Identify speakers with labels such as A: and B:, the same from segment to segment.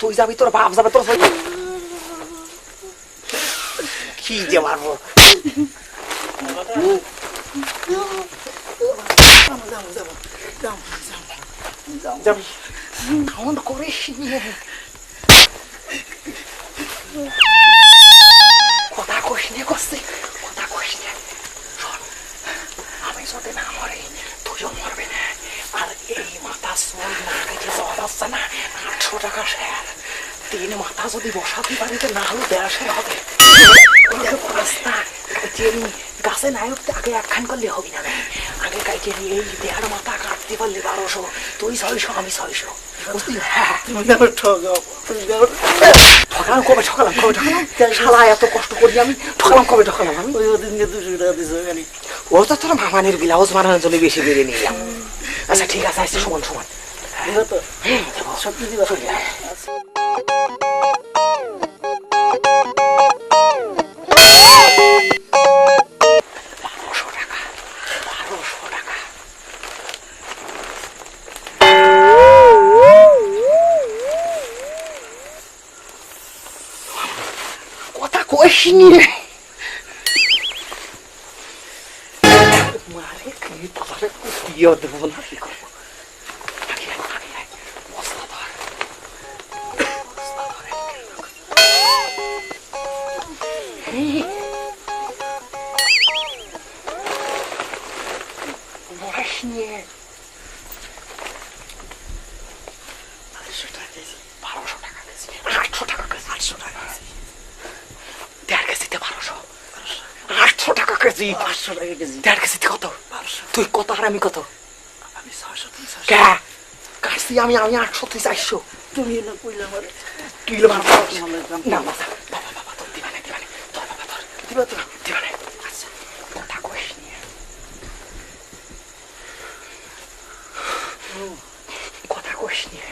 A: তুই যাবি, তোর বাপ যাবে, তোর কি যে মারবো। কাউন্ট করিস কথা কইস নিয়ে করছি, কথা কইস নিয়ে। আমি যদি না মরি তুইও মরবি না। আর এই মাথা চুল না কেটে যাওয়া যাচ্ছে না, 800 টাকা শেয়ার। 3 মাথা যদি বসাতে পারিতে না হলে 150 হবে। রাস্তা গাছে নাই উঠতে আগে একখান করলে হবি না, আগে কাইটে এই 1.5 মাথা কাটতে পারলে 1200, তুই 600 আমি 600। ঠকালাম কবে, ঠকালাম কবে, ঠকালাম শালা, এত কষ্ট করি আমি, ঠকালাম কবে, ঠকালাম আমি।
B: ওই ওদিনকে 200 টাকা দিছে।
A: ও তো তোর মামানের ব্লাউজ মারানোর জন্য বেশি বেড়ে নিলাম। আচ্ছা ঠিক আছে, আসছে সমান সমান
B: সত্যি দিবা।
A: 1200 টাকা, 1200 টাকা। কথা কইস নিয়ে মারে কি তারে কুটিয়ে দেবো না, কি করবো। নিয়ে 1200 টাকা কেজি, 800 টাকা কেজি, 1.5 কেজিতে 1200, 800 টাকা কেজি,
B: 500 টাকা কেজি।
A: 1.5 কেজিতে কত? তুই কত আর আমি কত?
B: আমি 600 300।
A: কে কাটছি আমি? আমি 800 তুই 400।
B: তুমি না কইলে আমারে
A: তুই লো মারবা না
B: না।
A: বাবা বাবা তোর দিবা না, দিবা না, তোর বাবা তোর
B: দিবা তো?
A: দিবা না। আচ্ছা কথা কইস নিয়ে, কথা কইস নিয়ে,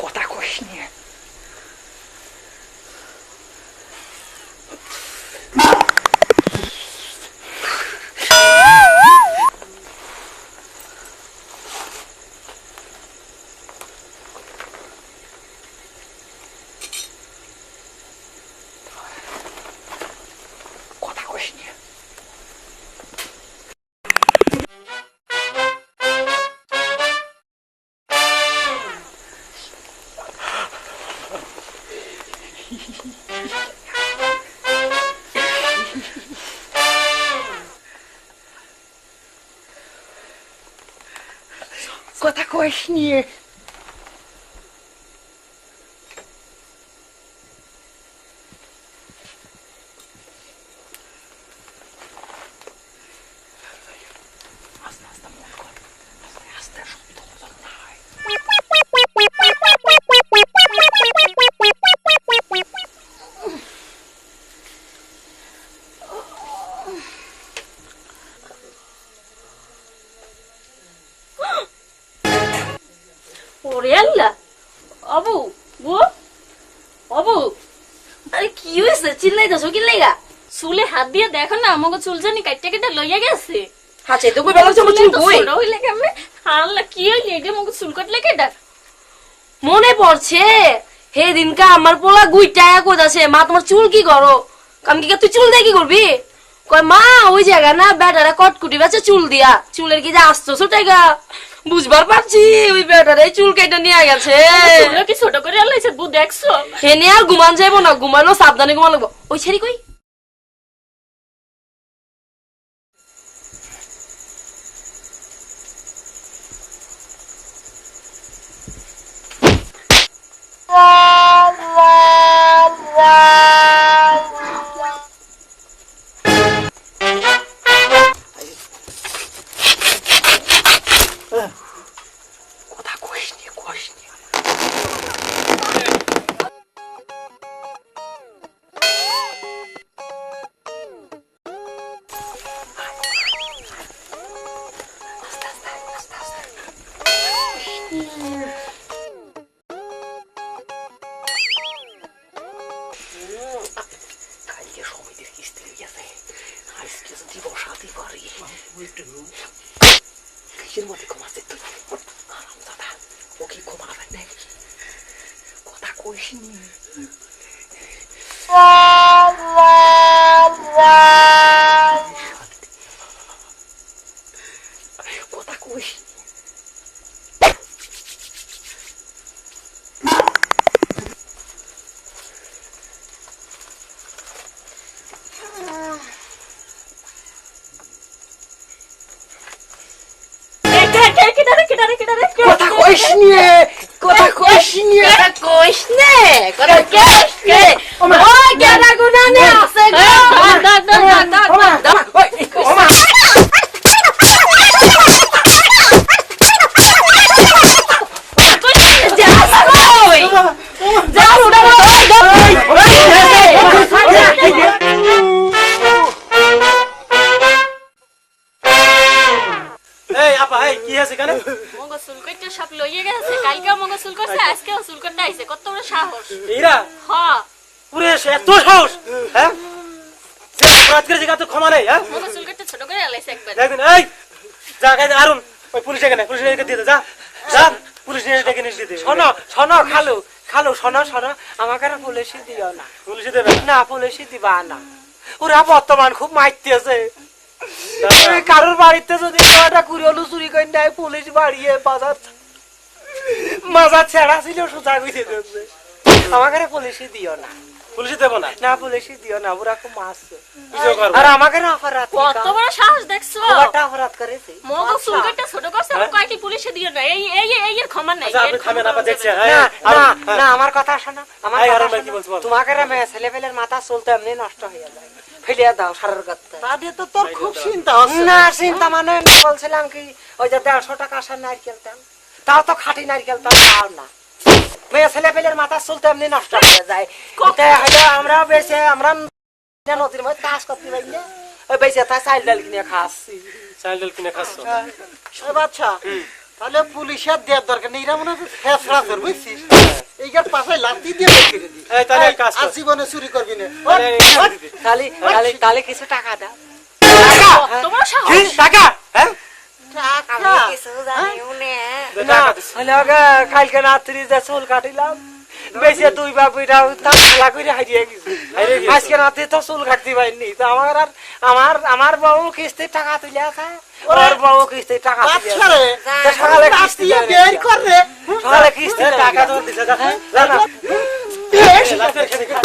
A: কথা কইস নিয়ে। কথা কইস নিয়ে। কথা কইস নিয়ে। আস্তে আস্তে মন কর, আস্তে আস্তে শব্দ হতো না হয়।
C: ওরে আল্লাহ, অবু বু, অবু, আরে কি হয়েছে? চিল্লাইতেছো কি লাগা? চুলে হাত দিয়ে দেখো না, আমাকে চুল জানি কাটতে কেটে লইয়া গেছে।
D: আচ্ছা তো কই বলা চুল কই
C: ছোট হইলে কেমনে? আল্লাহ কি হইলে এটা আমাকে চুল কাটলে কেটে?
D: মনে পড়ছে হে দিনকা আমার পোলা গুইটায়া কইতাছে, মা তোমার চুল কি করো? আমি কি তুই চুল দিয়ে কি করবি? কয় মা ওই জায়গা না বেটারা কটকুটি বাচ্চা চুল দিয়া, চুলের কি যে আসতো ছোটাইগা, বুঝবার পারছি ওই বেটারে চুল কেটে নিয়ে গেছে।
C: চুল কি ছোট করে আলাইছে বু, দেখছো?
D: হে নিয়ে আর ঘুমান যাইবো না, ঘুমাইলো সাবধানে ঘুমান লাগবো। ওই ছেড়ি কই?
A: কথা কইস নিয়ে, কইস নিয়ে। কালকে সমিতির কিস্তি গেছে, আজকে যদি বসাতে পারি। কিসের মধ্যে কমাচ্ছে তুই? কইসনি কথা কইস কথা কইসনি কথা কইসনি
D: কইস নে কথা কইস নে ওই কেডা গুনা নে আছে গো
E: এই আপা এই কি আছে কেন
C: মগো চুল কইতে সব লইয়ে গেছে কালকেও মগো চুল করছে আজকেও চুল করতে আইছে কত বড় সাহস
E: এরা
C: হ্যাঁ
E: পুরে এত সাহস হ্যাঁ অপরাধ করে জায়গা তো ক্ষমা নেই হ্যাঁ
C: মগো চুল করতে ছোট করে আলাইছে একবার
E: দেখবেন এই যা গাইতে আরুন ওই পুলিশ এখানে পুলিশ ডেকে দিয়ে দে যা যা পুলিশ ডেকে নিয়ে দিয়ে দে
A: শোনো শোনো খালু খালু শোনো শোনো আমাকে আর পুলিশই দিও না
E: পুলিশে দেবে
A: না পুলিশই দিবা না ওরা বর্তমান খুব মাইতেছে কারোর বাড়িতে যদি একটা কুড়িওলু চুরি করে নেয় পুলিশ বাড়িয়ে বাজার মাজার ছেড়া ছিল সোজা করে দিচ্ছে আমাকে আর পুলিশই দিও না
E: পুলিশে দেবো না
A: না পুলিশই দিও না ওরা খুব মারছে
E: কিছু করবো
A: আর আমাকে না অপরাধ
C: কত বড় সাহস দেখছো
A: ওটা অপরাধ করেছে
C: মগো চুল করতে ছোট করছে
E: হ্যাঁ?
C: কয়টি পুলিশে দিও না এই এই এই এর ক্ষমা নাই
E: আচ্ছা আপনি থামেন আপা দেখছে
A: না না না আমার কথা শোনো আমার
E: এই
A: কথা
E: আরো ভাই কি
A: শোনো।
E: বলছো বল।
A: তোমাকে রে মেয়ে ছেলে পেলের মাথা চলতে এমনি নষ্ট হয়ে যায় ফেলিয়া দাও সারার গর্তে
B: তাদের তো তোর খুব চিন্তা হচ্ছে
A: না চিন্তা মানে আমি বলছিলাম কি ওই যে 150 টাকা আসার নারকেল তেল তাও তো খাঁটি নারকেল তেল পাও না মেয়ে ছেলে পেলের মাথা চলতে এমনি নষ্ট হয়ে যায় এটা হলো আমরা বেশি আমরা নদীর মধ্যে কাজ করতে পারি না ওই বেশি তা চাল ডাল কিনে খাচ্ছি
E: চাইল্ড কিনে খাচ্ছ
B: এ বাচ্চা তাহলে পুলিশের দেওয়ার দরকার নেই এরা মনে হচ্ছে ফেসলা কর বুঝছিস এইটার পাশে লাঠি দিয়ে বের করে দি
E: এই তাহলে এই কাজ কর।
B: আর জীবনে চুরি করবি না
E: তাহলে এই কাজ দিবি।
A: তাহলে তাহলে তাহলে কিছু টাকা দাও
C: কত বড় সাহস
E: কি টাকা হ্যাঁ
A: আমি কিছু জানিও না হলে কালকে রাত্রি যে চুল কাটিলাম বেশি দুই বাপুরা খেলা করে হারিয়ে গেছি আজকে রাতে তো চুল কাটতে পারিনি তো আমার বউ কিস্তির টাকা তুলে আছে ওর বউ কিস্তির টাকা তুলে
B: বাচ্চা রে
A: তো সকালে
B: লাঠি
A: কিস্তি
B: দিয়ে
A: দেবে।
B: বের কর রে
A: সকালে কিস্তি
E: টাকা
A: টাকা
E: তো দিছে যা যা না লাফের খেতে খা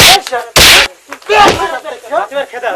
E: লাফের খেতে